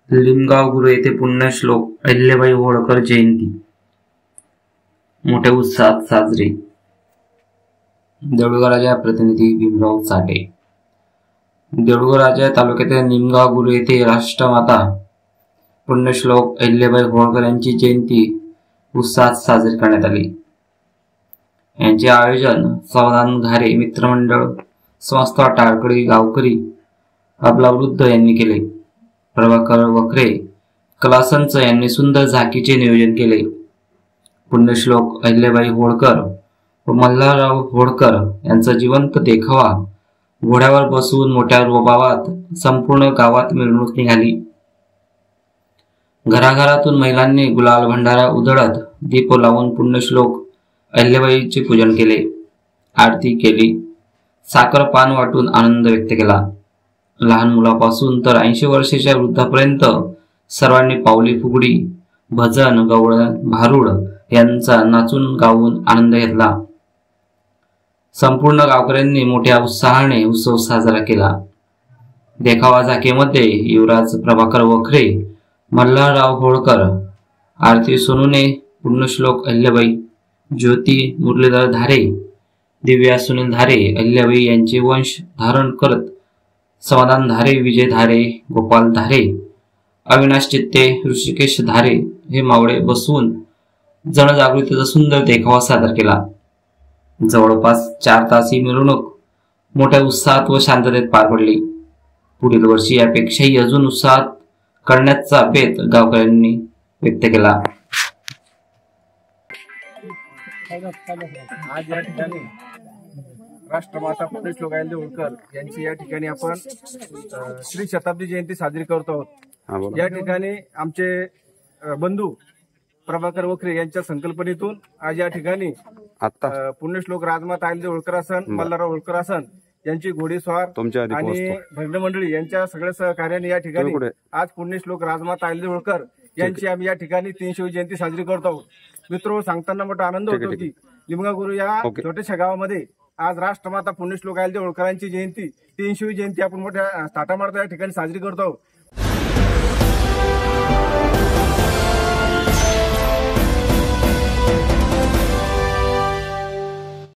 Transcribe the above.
लिमगाव गुरु येथे पुण्यश्लोक अहिल्याबाई होळकर जयंती मोठ्या उत्साहात साजरी। देऊळगाव राजा प्रतिनिधी भीमराव चाटे। देऊळगाव राजा तालुक्यातील निमगाव गुरु येथे राष्ट्रमाता पुण्यश्लोक अहिल्याबाई होळकर यांची जयंती उत्साहात साजरी करण्यात आली। यांचे आयोजन समाधान घारे मित्रमंडळ संस्था टाळकडी गावकरी आपला वृद्ध यांनी केले। प्रभाकर वखरे कलासंच यांनी सुंदर झाकीचे नियोजन केले। पुण्यश्लोक अहिल्याबाई होळकर व मल्हारराव होळकर यांचा जिवंत देखावा घोड्यावर बसून मोठ्या रोबावात संपूर्ण गावात मिरवणूक निघाली। घराघरातून महिलांनी गुलाल भंडारा उधळत दीप लावून पुण्यश्लोक अहिल्याबाईचे पूजन केले, आरती केली, साखर पान वाटून आनंद व्यक्त केला। लहान मुलापासून तर 80 वर्षाच्या वृद्धापर्यंत सर्वांनी पावली फुगडी भजन गवळण भारुड यांचा नाचून गाऊन आनंद घेतला। संपूर्ण गावकऱ्यांनी मोठ्या उत्साहाने उत्सव साजरा केला। देखावा झाकीमध्ये युवराज प्रभाकर वखरे, मल्हारराव होळकर, आरती सोनुने, पुण्यश्लोक अहिल्याबाई, ज्योती मुरलीधर धारे, दिव्या सुनील धारे अहिल्याबाई यांचे वंश धारण करत समाधान धारे, विजय धारे, गोपाल धारे, अविनाश चित्ते, ऋषिकेश धारे हे मावळे बसवून जनजागृतीचा सुंदर देखावा सादर केला। जवळपास 4 तास ही मिरवणूक मोठ्या उत्साहात व शांततेत पार पडली। पुढील वर्षी यापेक्षाही अजून उत्साहात करण्याचा बेत गावकऱ्यांनी व्यक्त केला। आज या ठिकाणी राष्ट्रमाता पुण्यश्लोक अहिल्याबाई होळकर यांची या ठिकाणी आपण श्री शताब्दी जयंती साजरी करतो आहोत। या ठिकाणी आमचे बंधू प्रभाकर वखरे यांच्या संकल्पनेतून आज या ठिकाणी पुण्यश्लोक राजमाता अहिल्याबाई होळकर असन, मल्हारराव होळकर असन यांची घोडेस्वार आणि भजन मंडळी यांच्या सगळ्या सहकार्याने या ठिकाणी आज पुण्यश्लोक राजमाता अहिल्याबाई होळकर यांची आम्ही या ठिकाणी 300वी जयंती साजरी करतो आहोत। मित्र, सांगताना मोठा आनंद होतो की लिमगाव गुरु या छोट्याशा गावामध्ये आज राष्ट्रमाता पुण्यश्लोक अहिल्याबाई होळकरांची जयंती 300वी जयंती आपण मोठ्या थाटामाटात या ठिकाणी साजरी करतो आहोत।